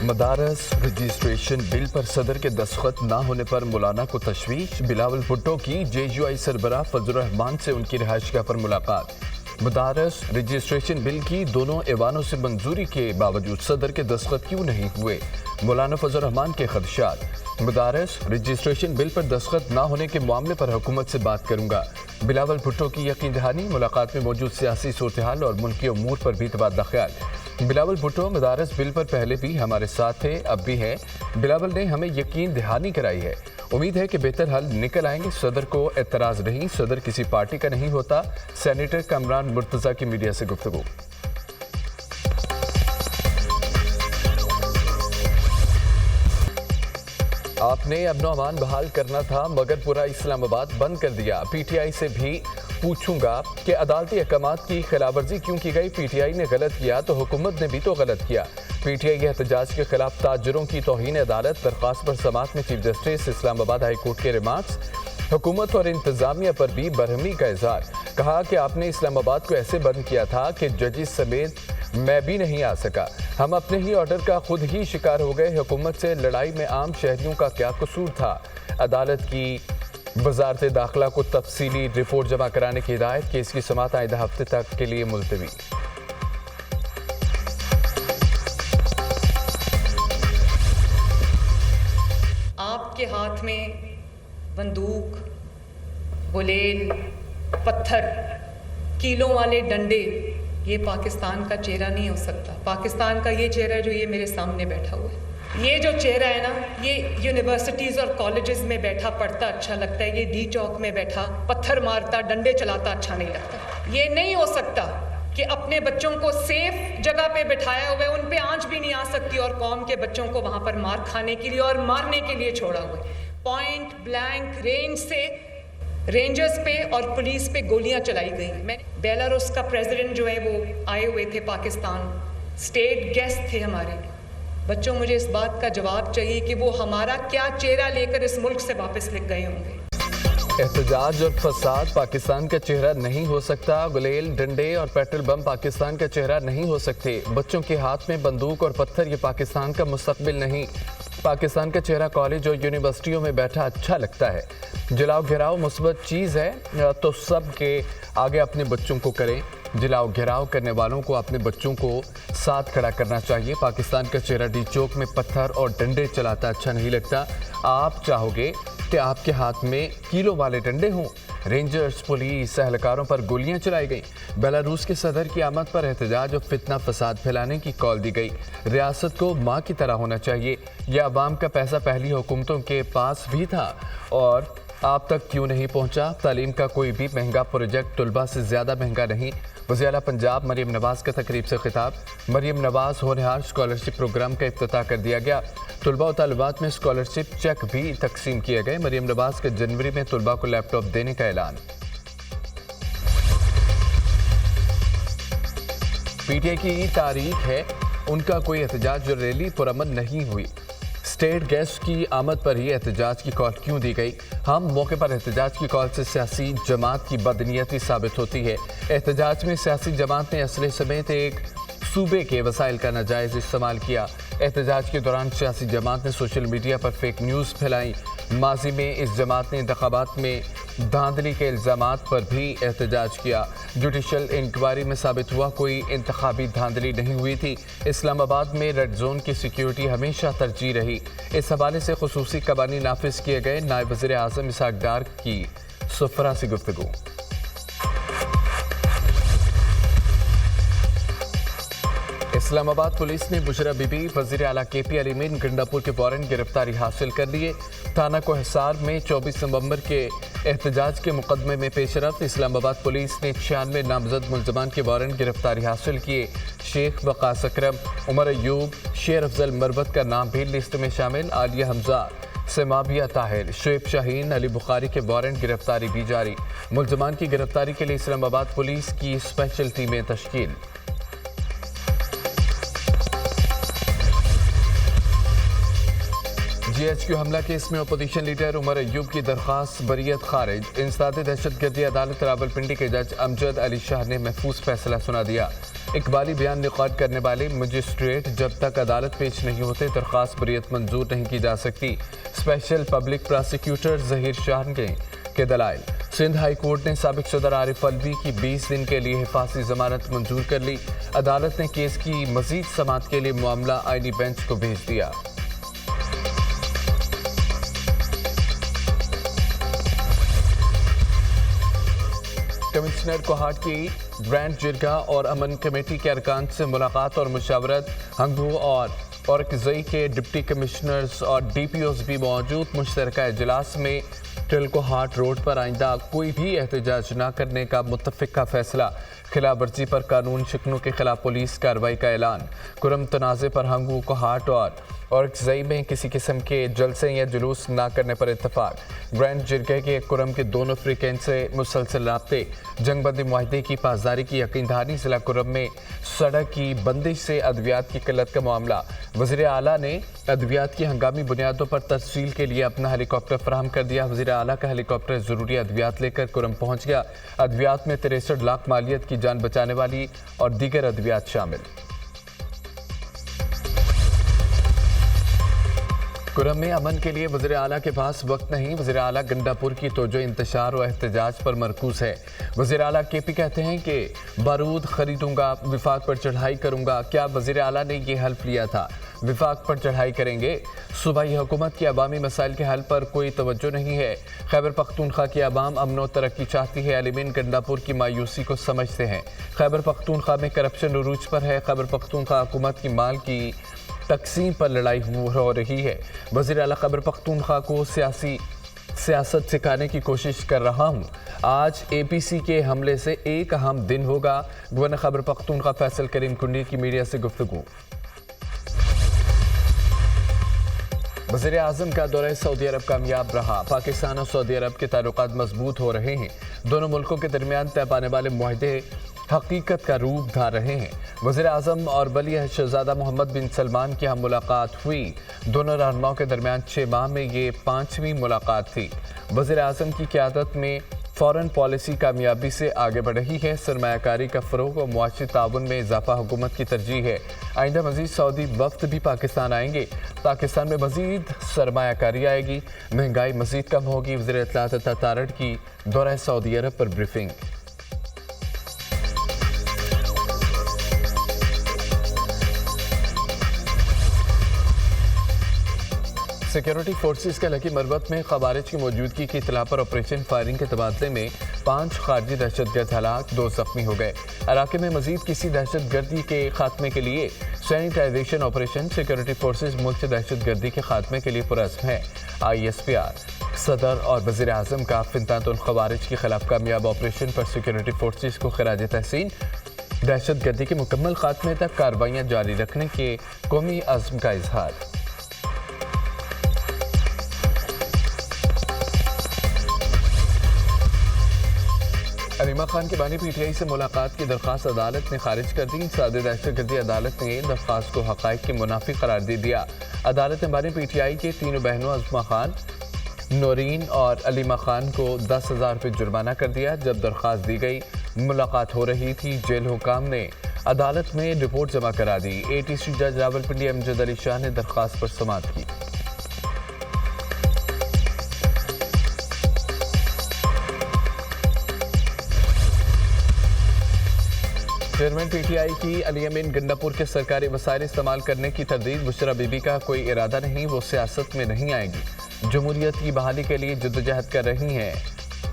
मदारस registration bill पर सदर के दस्तखत न होने पर मौलाना को तशवीश। बिलावल भुट्टो की JUI सरबराह फजलुर रहमान से उनकी रिहाइशगाह पर मुलाकात। मदारस रजिस्ट्रेशन बिल की दोनों ऐवानों से मंजूरी के बावजूद सदर के दस्तखत क्यों नहीं हुए, मौलाना फजलुर रहमान के खदशात। मदारस रजिस्ट्रेशन बिल पर दस्तखत न होने के मामले पर हुकूमत से बात करूंगा। बिलावल भुट्टो की यकीन दहानी। मुलाकात में मौजूद सियासी सूरत हाल और मुल्की उमूर पर भी तबादला ख्याल। बिलावल भुट्टो मदारस बिल पर पहले भी हमारे साथ थे, अब भी है। बिलावल ने हमें यकीन दहानी कराई है। उम्मीद है कि बेहतर हल निकल आएंगे। सदर को एतराज़ नहीं, सदर किसी पार्टी का नहीं होता। सेनेटर कमरान मुर्तज़ा की मीडिया से गुफ्तगू। आपने अमनो अमान बहाल करना था मगर पूरा इस्लामाबाद बंद कर दिया। PTI से भी पूछूंगा कि अदालती अहकामात की खिलाफवर्जी क्यों की गई। PTI ने गलत किया तो हुकूमत ने भी तो गलत किया। PTI के एहतजाज के खिलाफ ताजरों की तौहीन अदालत। दरख्वास्त पर समात में chief justice Islamabad high court के रिमार्क्स। हुकूमत और इंतजामिया पर भी बरहमी का इजहार। कहा कि आपने इस्लामाबाद को ऐसे बंद किया था कि जजिस समेत मैं भी नहीं आ सका। हम अपने ही ऑर्डर का खुद ही शिकार हो गए। हुकूमत से लड़ाई में आम शहरियों का क्या कसूर था। अदालत की वजारत दाखिला को तफसीली रिपोर्ट जमा कराने की हिदायत। केस की समाअत आइंदा हफ्ते तक के लिए मुलतवी। आपके हाथ में बंदूक, गुलेल, पत्थर, कीलों वाले डंडे, ये पाकिस्तान का चेहरा नहीं हो सकता। पाकिस्तान का ये चेहरा जो ये मेरे सामने बैठा हुआ है, ये जो चेहरा है ना, ये यूनिवर्सिटीज़ और कॉलेजेस में बैठा पढ़ता अच्छा लगता है। ये डी चौक में बैठा पत्थर मारता, डंडे चलाता अच्छा नहीं लगता। ये नहीं हो सकता कि अपने बच्चों को सेफ जगह पे बिठाया हुआ है, उन पे आंच भी नहीं आ सकती, और कौम के बच्चों को वहाँ पर मार खाने के लिए और मारने के लिए छोड़ा हुआ है। पॉइंट ब्लैंक रेंज से रेंजर्स पे और पुलिस पे गोलियां चलाई गई। मैं बेलारूस का प्रेसिडेंट जो है वो आए हुए थे पाकिस्तान, स्टेट गेस्ट थे हमारे। बच्चों, मुझे इस बात का जवाब चाहिए कि वो हमारा क्या चेहरा लेकर इस मुल्क से वापस लिख गए होंगे। एहतजाज और फसाद पाकिस्तान का चेहरा नहीं हो सकता। गुलेल, डंडे और पेट्रोल बम पाकिस्तान का चेहरा नहीं हो सकते। बच्चों के हाथ में बंदूक और पत्थर ये पाकिस्तान का मुस्तकबिल नहीं। पाकिस्तान का चेहरा कॉलेज और यूनिवर्सिटियों में बैठा अच्छा लगता है। जलाओ घिराव मुस्बत चीज़ है तो सब के आगे अपने बच्चों को करें। जलाओ घिराव करने वालों को अपने बच्चों को साथ खड़ा करना चाहिए। पाकिस्तान का चेहरा डी चौक में पत्थर और डंडे चलाता अच्छा नहीं लगता। आप चाहोगे कि आपके हाथ में कीलों वाले डंडे हों। रेंजर्स, पुलिस, एहलकारों पर गोलियां चलाई गईं। बेलारूस के सदर की आमद पर एहतजाज और फितना फसाद फैलाने की कॉल दी गई। रियासत को माँ की तरह होना चाहिए। यह अवाम का पैसा पहली हुकूमतों के पास भी था और आप तक क्यों नहीं पहुंचा। तालीम का कोई भी महंगा प्रोजेक्ट तलबा से ज़्यादा महंगा नहीं। वज़ीर आला पंजाब मरियम नवाज़ का तकरीब से खिताब। मरियम नवाज़ होनहार स्कॉलरशिप प्रोग्राम का इफ्तिताह कर दिया गया। तलबा और तालिबात में स्कॉलरशिप चेक भी तकसीम किए गए। मरियम नवाज़ के जनवरी में तलबा को लैपटॉप देने का ऐलान। PTI की तारीख है, उनका कोई एहतजाज और रैली पुरअमन नहीं हुई। स्टेट गेस्ट की आमद पर ही एहतजाज की कॉल क्यों दी गई। हम मौके पर एहतजाज की कॉल से सियासी जमात की बदनीयती साबित होती है। एहतजाज में सियासी जमात ने असले समेत एक सूबे के वसाइल का नाजायज़ इस्तेमाल किया। एहतजाज के दौरान सियासी जमात ने सोशल मीडिया पर फेक न्यूज़ फैलाई। माजी में इस जमात ने इंतखाबात में धांधली के इल्ज़ामात पर भी एहतजाज किया। जुडिशल इंक्वायरी में साबित हुआ कोई इंतखाबी धांधली नहीं हुई थी। इस्लामाबाद में रेड जोन की सिक्योरिटी हमेशा तरजीह रही। इस हवाले से खुसूसी कवानीन नाफिज किए गए। नायब वज़ीर आज़म इसहाक डार की सुफरा से गुफ्तगू। इस्लामाबाद पुलिस ने बुशरा बीबी, वज़ीर आला KP अलीमीन गंडापुर के वारंट गिरफ्तारी हासिल कर लिए। थाना को हिसार में 24 नवंबर के एहतजाज के मुकदमे में पेशरफ्त इस्लामाबाद पुलिस ने 96 नामजद मुलजमान के वारंट गिरफ्तारी हासिल किए। शेख वकास अकरम, उमर अयूब, शेर अफजल मरवत का नाम भी लिस्ट में शामिल। आलिया हमजा, समाबिया ताहिर, शुएब शाहीन, अली बुखारी के वारंट गिरफ्तारी भी जारी। मुलजमान की गिरफ्तारी के लिए इस्लामाबाद पुलिस की स्पेशल टीमें तश्कील। GHQ हमला केस में अपोजिशन लीडर उमर अयूब की दरख्वास्त बरियत खारिज। इंसदाद दहशतगर्दी अदालत रावलपिंडी के जज अमजद अली शाह ने महफूज फैसला सुना दिया। इकबाली बयान रिकॉर्ड करने वाले मजिस्ट्रेट जब तक अदालत पेश नहीं होते दरख्वास्त बरियत मंजूर नहीं की जा सकती। Special public prosecutor Zaheer Shah के दलाइल। सिंध हाई कोर्ट ने साबिक सदर आरिफ अलवी की 20 दिन के लिए हिफाजती जमानत मंजूर कर ली। अदालत ने केस की मजीद समाअत के लिए मामला आईनी बेंच को भेज दिया। कमिश्नर कोहाट की ग्रैंड जिरगा और अमन कमेटी के अरकान से मुलाकात और मुशावरत। हंगू और औरकजई के डिप्टी कमिश्नर्स और DPOs भी मौजूद। मुश्तरका इजलास में टिल कोहाट रोड पर आइंदा कोई भी एहतजाज न करने का मुत्तफिका फैसला। खिलाफ वर्जी पर कानून शिकनों के खिलाफ पुलिस कार्रवाई का ऐलान। कुरम तनाज़े पर हंगू कोहाट और औरकजई में किसी किस्म के जलसे या जुलूस न करने पर इत्तफाक। ग्रैंड जिरगे के कुरम के दोनों फ्रीकेंट से मुसलसल राब्ते। जंगबंदी मुआहदे की पासदारी की यकीन दहानी। जिला कुरम में सड़क की बंदिश से अद्वियात की किल्लत का मामला। वज़ीर आला ने अद्वियात की हंगामी बुनियादों पर तफसील के लिए अपना हेलीकॉप्टर फराहम कर दिया। वज़ीर आला का हेलीकॉप्टर ज़रूरी अद्वियात लेकर कुरम पहुँच गया। अद्वियात में 63 लाख मालियत की जान बचाने वाली और दीगर अद्वियात शामिल। कुरम में अमन के लिए वज़ीर आला के पास वक्त नहीं। वज़ीर आला गंडापुर की तोजो इंतशार और एहतजाज पर मरकूज है। वज़ीर आला KP कहते हैं कि बारूद खरीदूंगा, विफाक पर चढ़ाई करूंगा। क्या वज़ीर आला ने ये हल्फ लिया था? विफाक पर चढ़ाई करेंगे। सूबाई हुकूमत की अवामी मसाइल के हल पर कोई तवज्जो नहीं है। खैबर पख्तूनख्वा की अवाम अमन और तरक्की चाहती है। अलीमीन गंडापुर की मायूसी को समझते हैं। खैबर पख्तूनख्वा में करप्शन उरूज पर है। खैबर पख्तूनख्वा हुकूमत की माल की तकसीम पर लड़ाई हो रही है। वज़ीर आला खैबर पख्तूनख्वा को सियासत सिखाने की कोशिश कर रहा हूँ। आज APC के हमले से एक अहम दिन होगा। गवर्नर खैबर पख्तूनख्वा फैसल करीम कुंडी की मीडिया से गुफ्तगू। वज़ीर आज़म का दौरा सऊदी अरब कामयाब रहा। पाकिस्तान और सऊदी अरब के ताल्लुकात मजबूत हो रहे हैं। दोनों मुल्कों के दरमियान तय पाने वाले मुआहदे हकीकत का रूप धार रहे हैं। वज़ीर आज़म और वली शहज़ादा मोहम्मद बिन सलमान की हम मुलाकात हुई। दोनों रहनुमाओं के दरमियान 6 माह में ये 5वीं मुलाकात थी। वज़ीर आज़म की क़यादत में फ़ॉरेन पॉलिसी कामयाबी से आगे बढ़ रही है। सरमायाकारी का फ़रोग़ और मुआशी ताउन में इजाफा हुकूमत की तरजीह है। आइंदा मज़ीद सऊदी वफ़द भी पाकिस्तान आएंगे। पाकिस्तान में मज़ीद सरमायाकारी आएगी। महंगाई मज़ीद कम होगी। वज़ीर इत्तलात तारड़ की दौरा सऊदी अरब पर ब्रीफिंग। सिक्योरिटी फोर्सेस के लकी मरबत में खवारिज की मौजूदगी की इतला पर ऑपरेशन फायरिंग के तबादले में 5 खारजी दहशतगर्द हलाक, 2 जख्मी हो गए। इलाके में मजीद किसी दहशतगर्दी के खात्मे के लिए सैनिटाइजेशन ऑपरेशन। सिक्योरिटी फोर्सेस मुल्क से दहशतगर्दी के खात्मे के लिए पुरअज़्म है। ISPR सदर और वज़ीर आज़म का फिंतान खवारिज के खिलाफ कामयाब ऑपरेशन पर सिक्योरिटी फोर्सेस को खिराज तहसीन। दहशतगर्दी के मुकम्मल खात्मे तक कार्रवाइयाँ जारी रखने के कौमी अज़्म का इजहार। अलीमा खान के बानी PTI से मुलाकात की दरख्वास्त अदालत ने खारिज कर दी। सादे दहशतगर्दी अदालत ने दरख्वास्त को हक़ाइक़ के मुनाफिक करार दे दिया। अदालत ने बानी PTI के तीनों बहनों अज़मा खान, नौरीन और अलीमा खान को 10,000 रुपये जुर्माना कर दिया। जब दरख्वास्त दी गई, मुलाकात हो रही थी, जेल हुकाम ने अदालत में रिपोर्ट जमा करा दी। ATC जज रावलपिंडी अमजद अली शाह ने दरख्वास्त पर समाअत की। चेयरमैन PTI की अलीमीन गंडापुर के सरकारी वसाइल इस्तेमाल करने की तरदीद। बुशरा बीबी का कोई इरादा नहीं, वो सियासत में नहीं आएगी। जमहूरियत की बहाली के लिए जद्दोजहद कर रही हैं।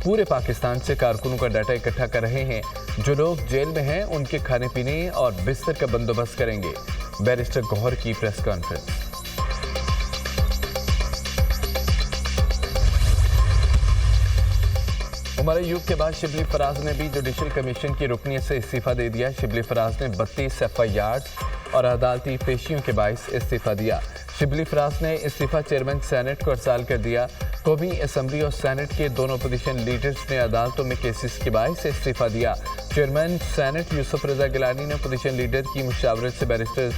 पूरे पाकिस्तान से कारकुनों का डाटा इकट्ठा कर रहे हैं। जो लोग जेल में हैं उनके खाने पीने और बिस्तर का बंदोबस्त करेंगे। बैरिस्टर गौहर की प्रेस कॉन्फ्रेंस। उमर अयूब के बाद शिबली फराज ने भी जुडिशल कमीशन की रुकनीत से इस्तीफा दे दिया। शिबली फराज ने 32 FIRs और अदालती पेशियों के बाइस इस्तीफा दिया। शिबली फराज ने इस्तीफा चेयरमैन सेनेट को अरसाल कर दिया। कौमी असम्बली और सेनेट के दोनों अपोजिशन लीडर्स ने अदालतों में केसेस के बाइस इस्तीफा दिया। चेयरमैन सेनेट यूसुफ रजा गिलानी ने अपोजिशन लीडर की मुशावरत से बैरिस्टर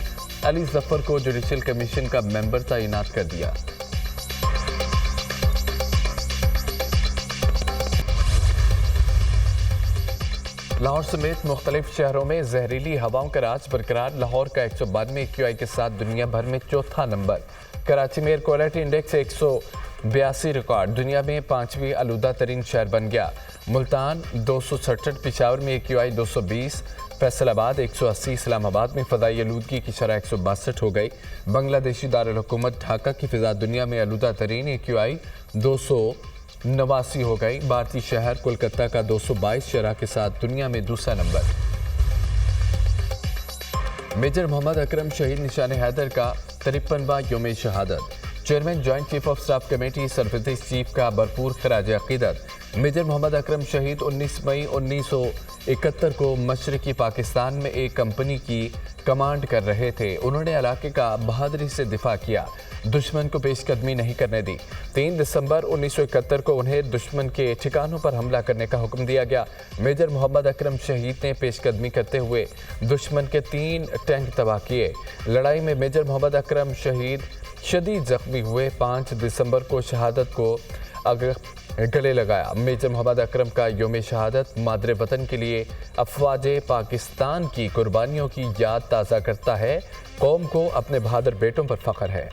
अली जफर को जुडिशल कमीशन का मेंबर तैनात कर दिया। लाहौर समेत मुख्तलिफ शहरों में जहरीली हवाओं का राज बरकरार। लाहौर का 192 AQI के साथ दुनिया भर में चौथा नंबर। कराची में एयर क्वालिटी इंडेक्स 182 रिकॉर्ड, दुनिया में 5वीं आलूदा तरीन शहर बन गया। मुल्तान 267, पिशावर में AQI 220, फैसलाबाद 180, इस्लामाबाद में फ़ज़ाई आलूदगी की शरह 162 हो गई। बांग्लादेशी दारुल हुकूमत ढाका की फ़िज़ा दुनिया में आलूदा तरीन AQI 289 हो गई। भारतीय शहर कोलकाता का 222 शरह के साथ दुनिया में दूसरा नंबर। मेजर मोहम्मद अकरम शहीद निशान हैदर का 53वां यौम शहादत। Chairman joint chief of staff committee services chief का भरपूर खराज अकीदत। मेजर मोहम्मद अकरम शहीद 19 मई 1971 को मशरकी पाकिस्तान में एक कंपनी की कमांड कर रहे थे। उन्होंने इलाके का बहादुरी से दिफा किया, दुश्मन को पेशकदमी नहीं करने दी। 3 दिसंबर 1971 को उन्हें दुश्मन के ठिकानों पर हमला करने का हुक्म दिया गया। मेजर मोहम्मद अकरम शहीद ने पेशकदमी करते हुए दुश्मन के 3 टैंक तबाह किए। लड़ाई में मेजर मोहम्मद अकरम शहीद शदीद जख्मी हुए। 5 दिसंबर को शहादत को गले लगाया। मेजर मोहम्मद अकरम का यौम शहादत मादरे वतन के लिए अफवाज पाकिस्तान की कुर्बानियों की याद ताज़ा करता है। कौम को अपने बहादुर बेटों पर फख्र है।